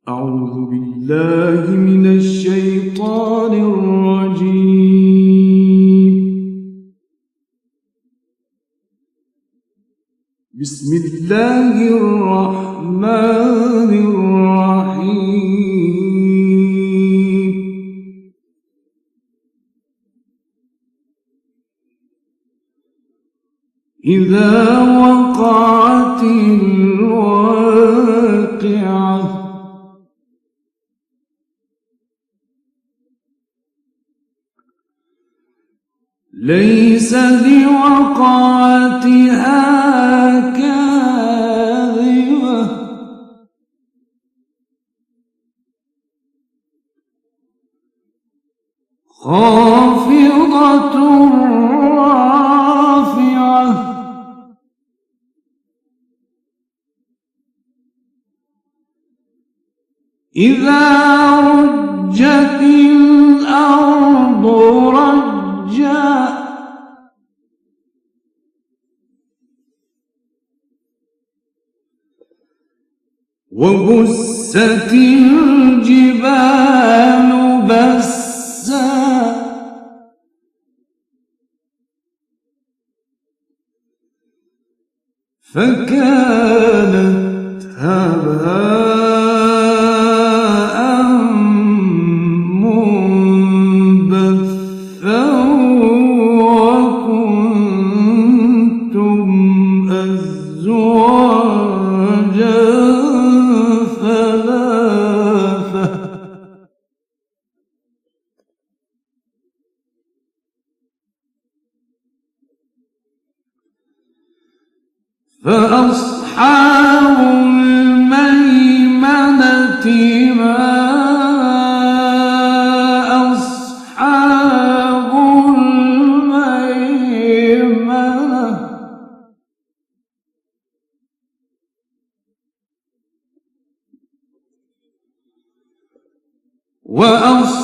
أعوذ بالله من الشيطان الرجيم. بسم الله الرحمن الرحيم. إذا وقعت الواقعة ليس لوقعتها كاذبة خافضة رافعة إذا رجت الأرض رجا وبست الجبال بسا فكانت هباء منبثا وكنتم أزواجا ثلاثة فأصحاب الميمنة ما أصحاب الميمنة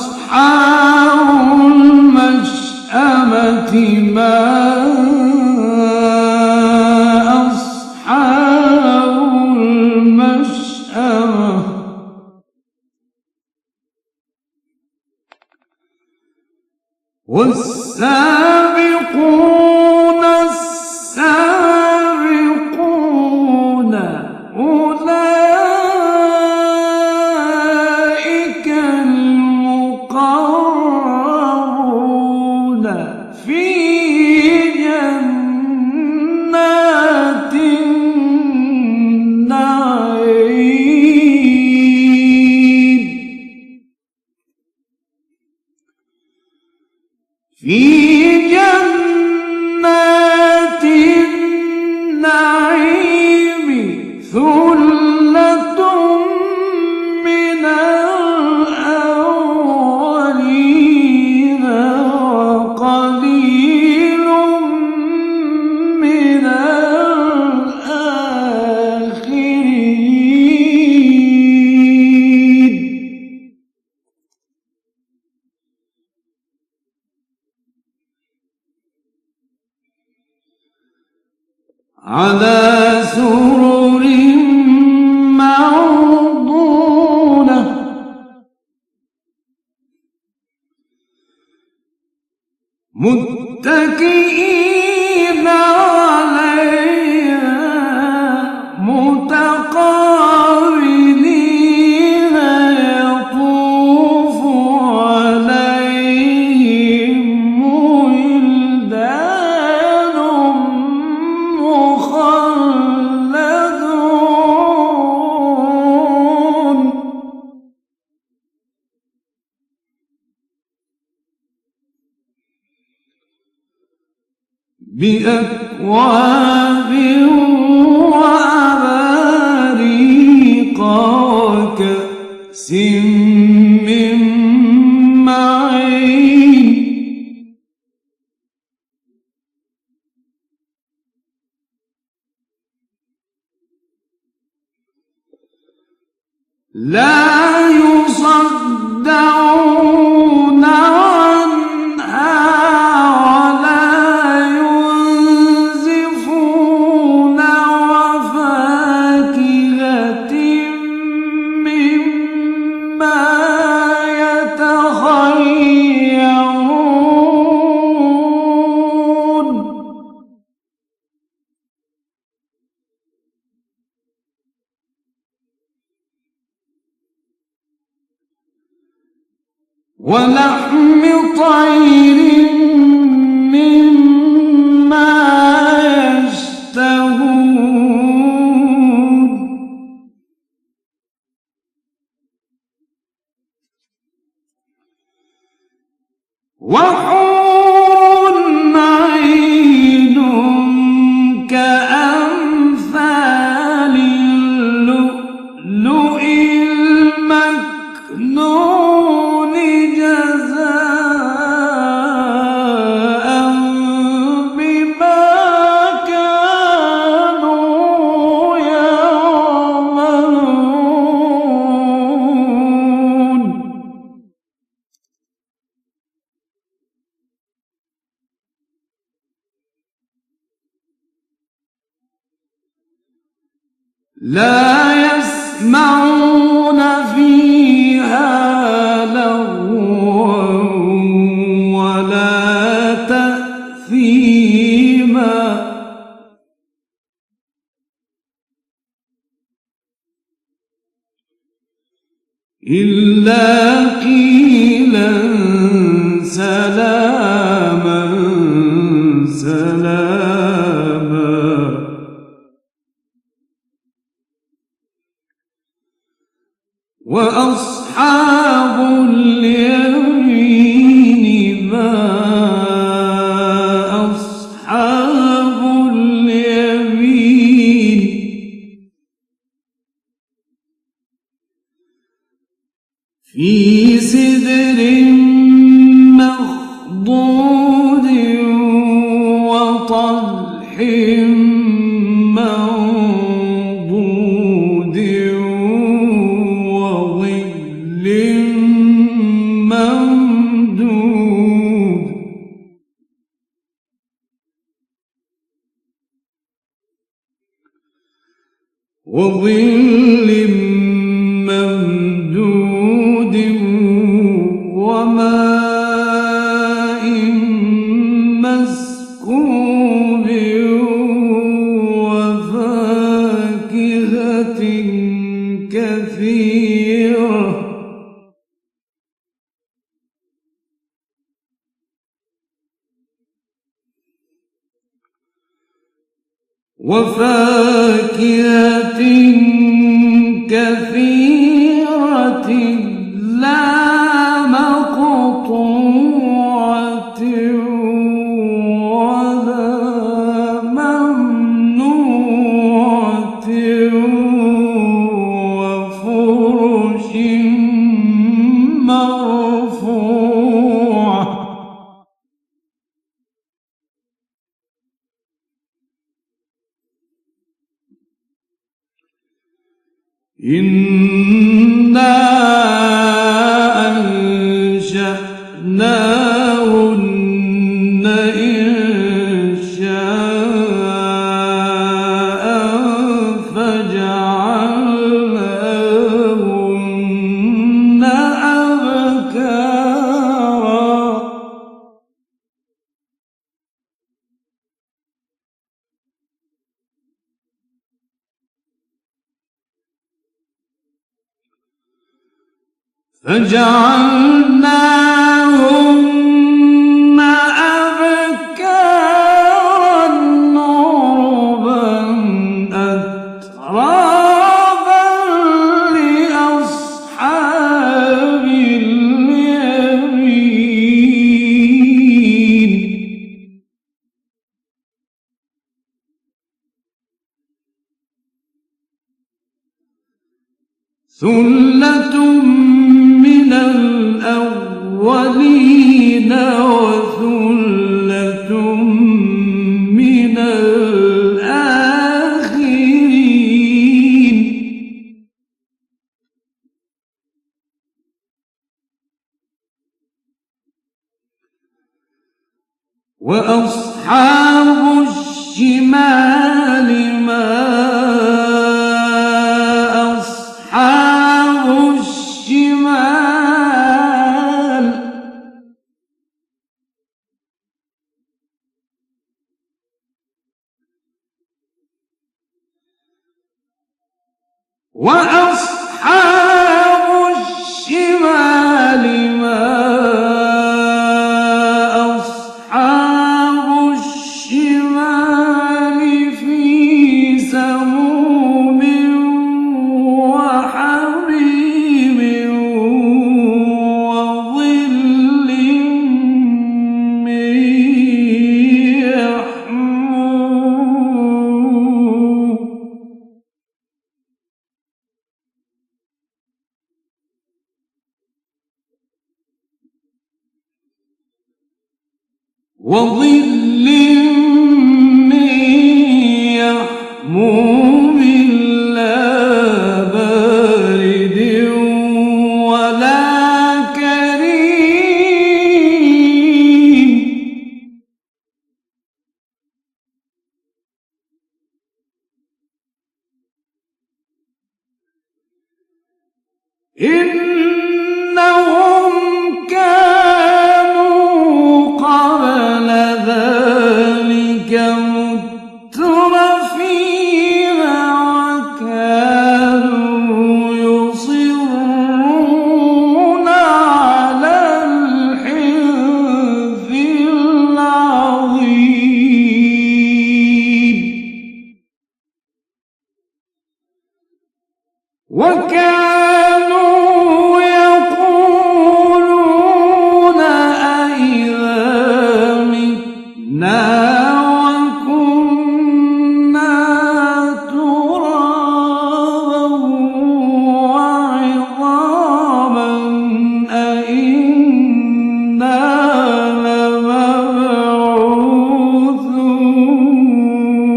وأصحاب المشأمة ما أصحاب المشأمة والسابقون السابقون أولئك المقربون في جنات النعيم في جنات النعيم ثلة من الأولين وقليل من الآخرين على سرر موضونة متكئين عليها متقابلين يطوف عليهم ولدان مخلدون بأكواب وأباريق وكأس من معين لا يصدعون عنها ولا ينزفون وفاكهة مما ولحم طير مما يشتهون وحور عين كأمثال اللؤلؤ المكنون جزاء بما كانوا يعملون لا يسمعون فيها لغوا ولا تأثيما إلا قيلا سلاما سلاما وأصحاب اليمين ما أصحاب اليمين في سدر مخضود وطلح منضود وظل ممدود وظل ممدود وماء مسكوب وفاكهة كثيرة لا مقطوعة ولا ممنوعة وفرش مرفوعة إنا أنشأناهن إنشاء فجعلناهن أبكارا فجعلناهن أبكارا عربا أترابا لأصحاب اليمين ثلة من الأولين وثلة من الآخرين وأصحاب الشمال ما أصحاب الشمال وأصحاب الشمال ما وظل من يحموم لا بارد ولا كريم إنهم كانوا قبل ذلك مترفين وكانوا يصرون على الحنث العظيم وكانوا يقولون أئذا متنا وكنا ترابا وعظاما أئنا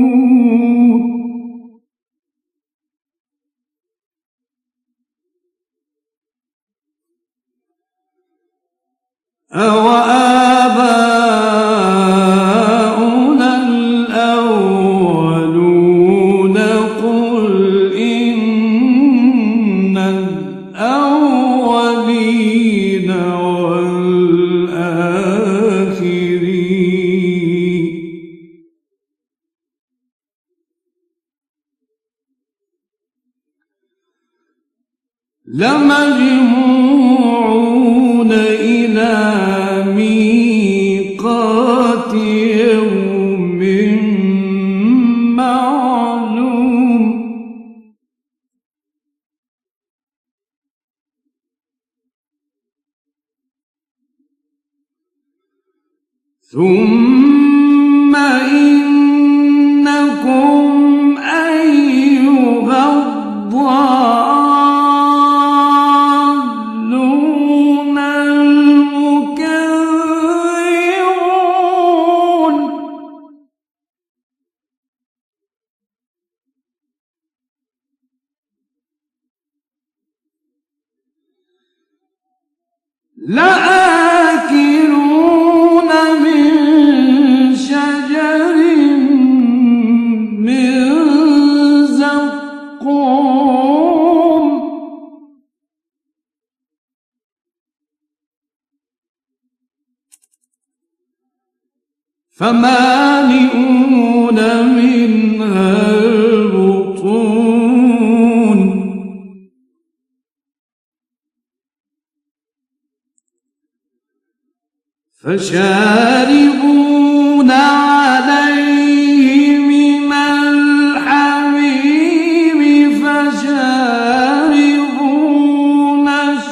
لمبعوثون أوآباؤنا الأولون قل إن الأولين والآخرين لمجموعون إلى ميقات يوم معلوم ثم إنكم أيها الضالون المكذبون لآكلون من شجر من زقوم فمالئون منها البطون فشاربون عليه من الحميم فشاربون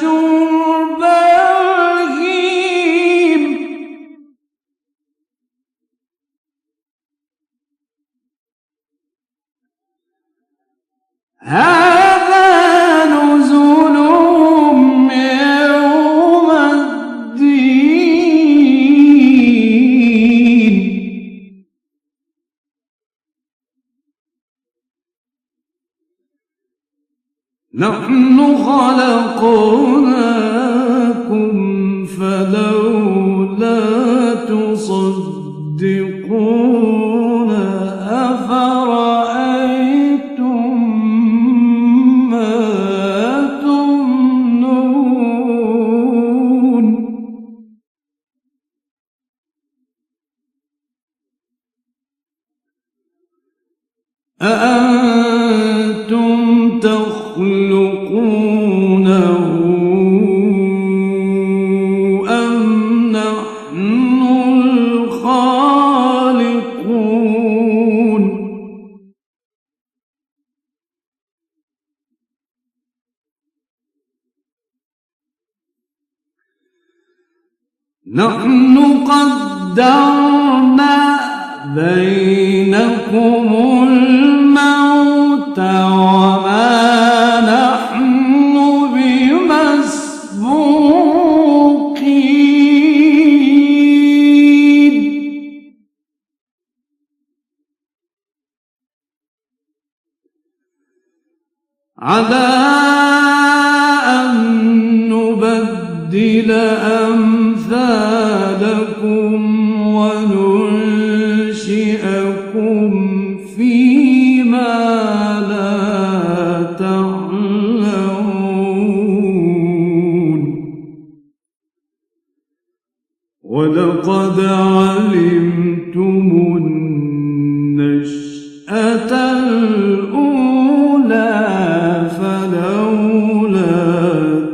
شرب الهيم هذا نزلهم يوم الدين نحن خلقناكم فلولا تصدقون أفرأيتم ما تمنون أأنتم تخلقونه أم نحن الخالقون نحن قدرنا بينكم الموت وما نحن بمسبوقين على أن نبدل أمثالكم وننشئكم فيما لا تعلمون ولقد علمتم النشأة الأولى فلولا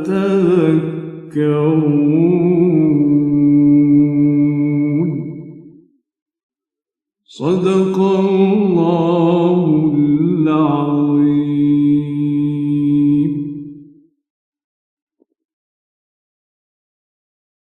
تذكرون. صدق الله.